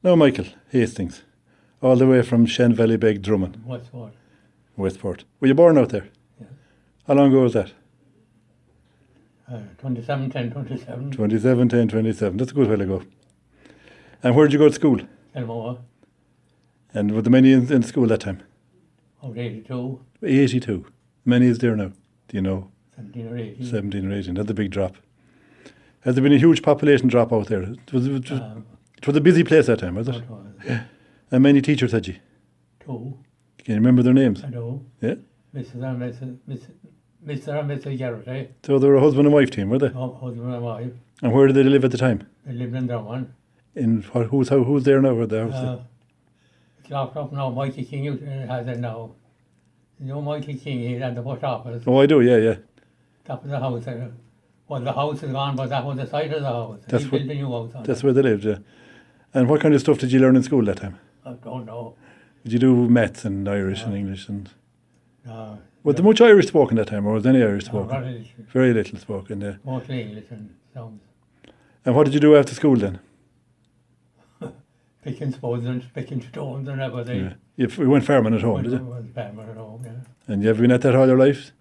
No, Michael, Hastings. All the way from Shanvalley Beg, Drummin. Westport. Westport. Were you born out there? Yeah. How long ago was that? 27. 2017, 27. That's a good while ago. And where did you go to school? Elmore. And were there many in school that time? Out 82. 82. Many is there now? Do you know? 17 or 18. 17 or 18. That's a big drop. Has there been a huge population drop out there? It was a busy place that time, was it? It was. And many teachers had you? 2. Can you remember their names? I do. Yeah? Mr. and Mrs. Garrett, So they were a husband and wife team, were they? husband and wife. And where did they live at the time? They lived in Drummin. In who's there now? At the house? It's locked up now. Mikey King has it now. You know Mikey King, he had the post office. Oh, I do, yeah. That was the house there. Well, the house is gone, but that was the site of the house. That's He what- built a new house on That's it. where they lived, yeah. And what kind of stuff did you learn in school that time? I don't know. Did you do maths and Irish and English? And No. was there much Irish spoken that time, or was there any Irish No, spoken? very Very little spoken, yeah. mostly English and sounds. And what did you do after school then? Picking stones and everything. Yeah. We went farming at home, did you? Was farmer at home, yeah. And you ever been at that all your life?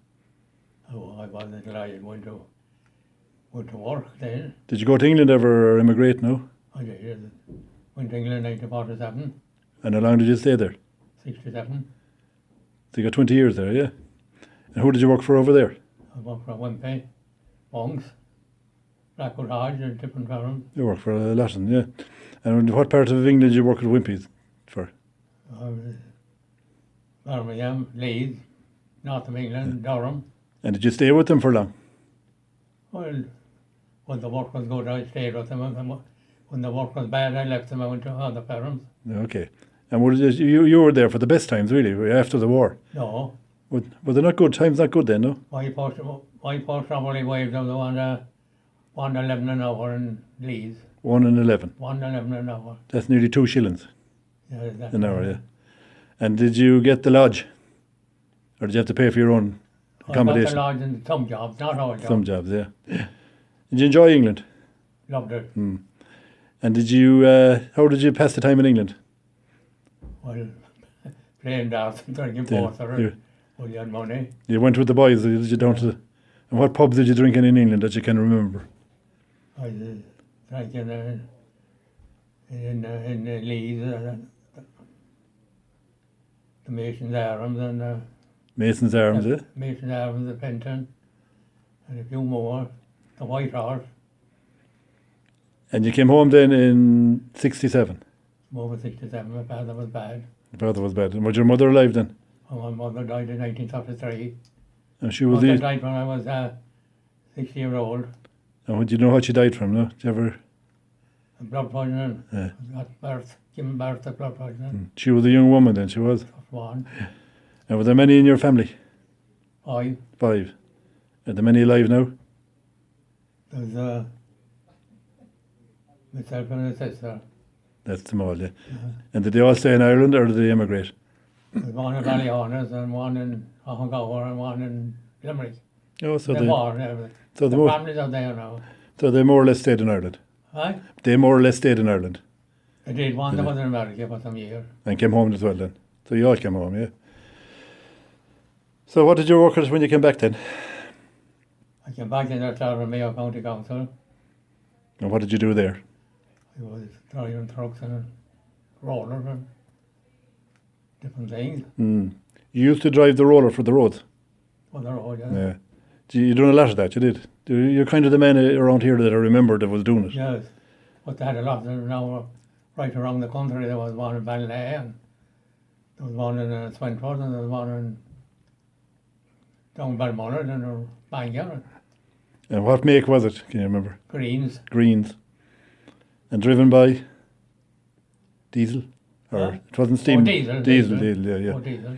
Oh, I wasn't until I went to work then. Did you go to England ever or immigrate, no? I did. Went to England in 1947, And how long did you stay there? 67. So you got 20 years there, yeah? And who did you work for over there? I worked for Wimpy, Monks, Blackwood Hodge, and different firms. You worked for a lot of them, yeah. And what part of England did you work at Wimpy's for? Birmingham, Leeds, North of England, Durham. And did you stay with them for long? Well, when the work was good, I stayed with them. And when the work was bad, I left them. I went to other firms. Okay. And you were there for the best times, really, after the war. No, Were they not good? Times not good then, no? my post hourly wage was on 1.11 an hour in Leeds. 1 and 11. 1.11 an hour. That's nearly 2 shillings Yeah, that's an hour, yeah. And did you get the lodge? Or did you have to pay for your own accommodation? I got the lodge in some jobs, not all jobs. Some jobs, yeah. Did you enjoy England? Loved it. And did you, how did you pass the time in England? Well, playing darts and drinking Yeah, porter. you- Well, you had money. You went with the boys, or did you down to the... And what pubs did you drink in England that you can remember? I drank in Leeds, the Mason's Arms and Mason's Arms, eh? Mason's Arms, the Penton, and a few more. The White Horse, And you came home then in 67. over 67. My father was bad. Your father was bad. And was your mother alive then? And my mother died in 1933. And she was... Mother died when I was 6-year-old. And do you know what she died from, no? Did you ever... Blood poisoning. Yeah. Given birth to blood poisoning. She was a young woman then, she was. First one. And were there many in your family? 5. 5. Are there many alive now? There's myself and a sister. That's them all, yeah. And did they all stay in Ireland or did they emigrate? There's one in Ballyhonors and one in Ahongower and one in Limerick. Oh, so They war and everything. so The they families are there now. so they more or less stayed in Ireland. Aye? They more or less stayed in Ireland I did one that was in America for some years. and came home as well then. So you all came home, yeah. So what did you work at when you came back then? I came back in the Mayo County Council. And what did you do there? I was driving trucks and rollers and different things You used to drive the roller for the roads. on the road. Yeah. You done a lot of that, you did. You're kind of the man around here that I remember that was doing it. Yes. But they had a lot. Now, right around the country, there was one in Ballylay and there was one in Swinford and there was one in down Belmont and Bangor. And what make was it? Can you remember? Greens. Greens. And driven by diesel? Or Huh? it wasn't steam? Oh, diesel. Diesel, yeah. Oh, diesel.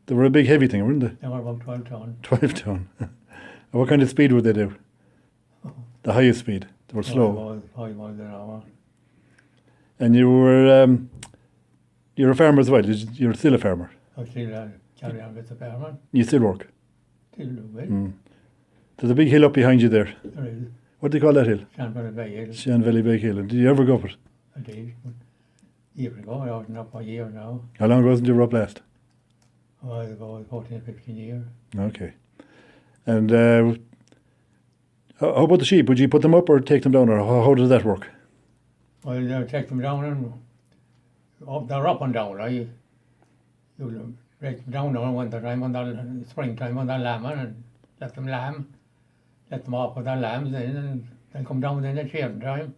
They were a big heavy thing, weren't they? They were about 12 ton. 12 ton. And what kind of speed would they do? The highest speed. They were slow. 5 miles an hour. And you're a farmer as well. You're still a farmer. I still carry on with the farming. You still work. Still do it. There's a big hill up behind you there. There is What do you call that hill? Shanvalley Beg. Shanvalley Beg Hill. And did you ever go up it? I did. Years ago, I wasn't up for a year now. How long ago was you were up last? I was about 14, 15 years. Okay. And how about the sheep? Would you put them up or take them down, or how does that work? Well, take them down and they're up and down. You break them down in winter time, on the springtime, on the lambing, and let them lamb. Let them off with their lambs in, and they'll come down in the shearing time.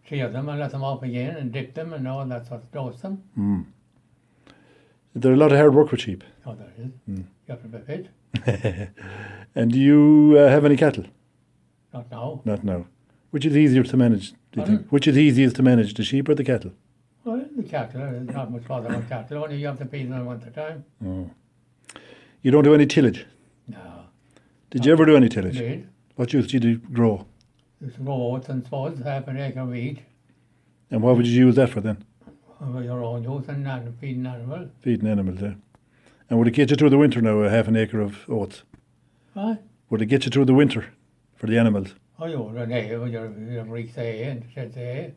Shear them and let them off again, and dip them, and all that sort of dose them. Mm. There's a lot of hard work with sheep. Oh, there is. You have to be fit. And do you have any cattle? Not now. Not now. Which is easier to manage, do you think? Which is easiest to manage, the sheep or the cattle? Well, the cattle, there's not much bother with cattle, only you have to feed them in winter time. Oh. You don't do any tillage? No. Did you ever do any tillage? Did. What used you to grow? Used to grow oats and spuds, half an acre of each. And what would you use that for then? For your own use and feeding animals. Feeding animals, yeah. And would it get you through the winter now, a half an acre of oats? What? Would it get you through the winter for the animals? Oh, you would, you have reeks hay and sheds hay.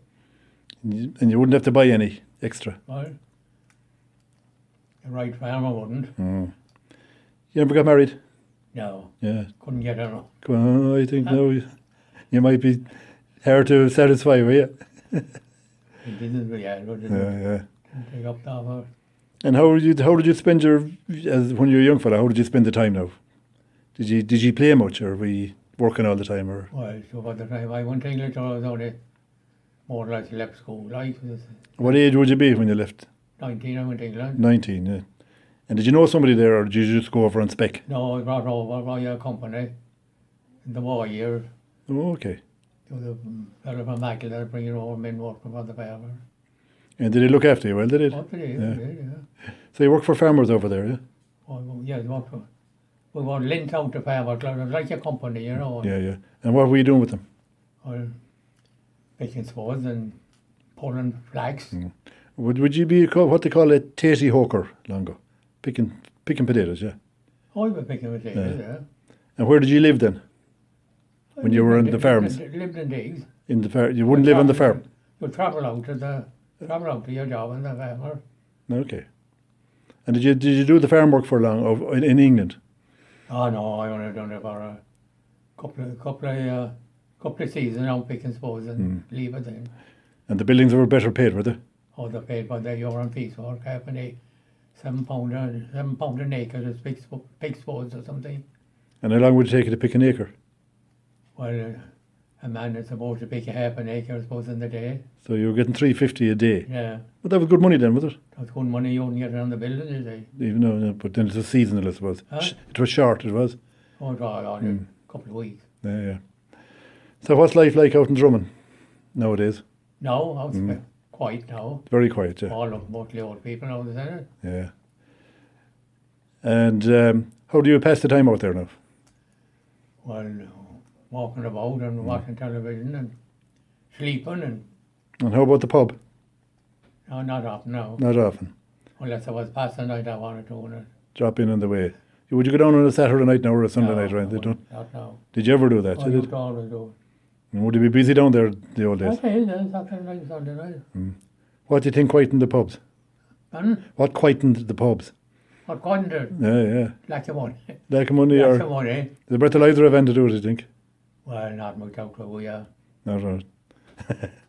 And you wouldn't have to buy any extra? Well, the right farmer wouldn't. Oh. You never got married? No. Yeah. Couldn't get enough. Well, I think now you might be hard to satisfy, were you? It didn't really add, but it Yeah, didn't yeah. take up that much. And how did you spend when you were a young fella? How did you spend the time now? Did you play much, or were you working all the time, or? Well, so by the time I went to English, I was only more or less left school. What age would you be when you left? 19, I went to England. 19, yeah. And did you know somebody there, or did you just go over on spec? No, I was brought over by a company in the war years. Oh, okay. To the fellow from Michael that bringing over men working for the farmer. And did they look after you well, did it? What did he? Yeah. Yeah. So you work for farmers over there, yeah? Oh, yeah, we were lent out to farmers, like a company, you know. Yeah, yeah. And what were you doing with them? Well, picking spuds and pulling flags. Would you be what they call a tatey hawker, Longo? Picking potatoes, yeah. Oh, we were picking potatoes, yeah. And where did you live then? When you were in the farms? Lived in digs. In the farm, you wouldn't live on the farm. You travel out to your job in the farmer. Okay. And did you do the farm work for long in England? Oh no, I only done it for a couple of seasons now, picking spuds and leave it then. And the buildings were better paid, were they? Oh, they're paid by the euro and piece work, half an acre, £7 an acre is pig spuds or something. And how long would it take you to pick an acre? Well, a man is supposed to pick a half an acre, I suppose, in the day. So you were getting $3.50 a day. Yeah. But that was good money then, was it? That's good money you wouldn't get around the building, is it? Even though, no, but then it was seasonal, I suppose. Huh? It was short, it was. Oh, it's all on a couple of weeks. Yeah, yeah. So what's life like out in Drummin nowadays? No, it's quiet now. Very quiet, yeah. All of mostly old people now, isn't it? Yeah. And how do you pass the time out there now? Well, walking about and watching television and sleeping And how about the pub? no, not often now. Not often. Unless I was past the night I wanted to. Drop in on the way. Would you go down on a Saturday night now or a Sunday night, right? They don't. Not now. Did you ever do that? I Did used it? to always do And would you be busy down there the old it. days? Okay, then Saturday night, Sunday night. What do you think quietened the pubs? And What quietened the pubs? what kind of Yeah, yeah. lack of money? Like money Lack of or money. the breathalyzer event to do it, I think. Well, not much out where we are. Not right.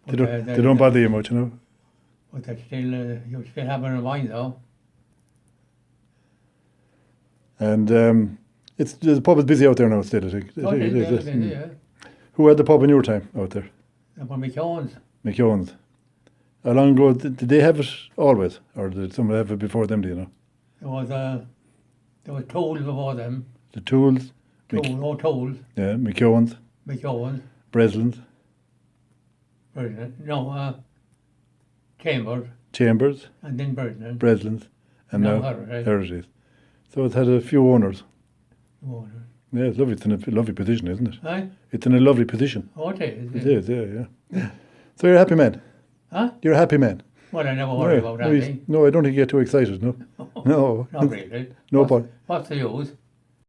But, They don't bother you much, you know. But they're still, you still have it in mind though. And the pub is busy out there now still, I think. Oh, it is, yes. yeah. Who had the pub in your time out there? And for McKeown's, McKeown's. How long ago did they have it always, or did someone have it before them? Do you know? there was Tools before them. The Tools, Tools, yeah, McKeown's, McKeown's, Breslin's, Chambers, Chambers, and then Bresnan. Breslin's, and Now now Heritage. Heritage. So it's had a few owners. Oh, Yeah, it's lovely. It's in a lovely position, isn't it? Aye? It's in a lovely position. Oh, it is. It is, yeah. So you're a happy man. Huh? You're a happy man. Well, I never worry about no, anything. no, I don't think you get too excited, no. No. Not really. No What's, point. what's the use?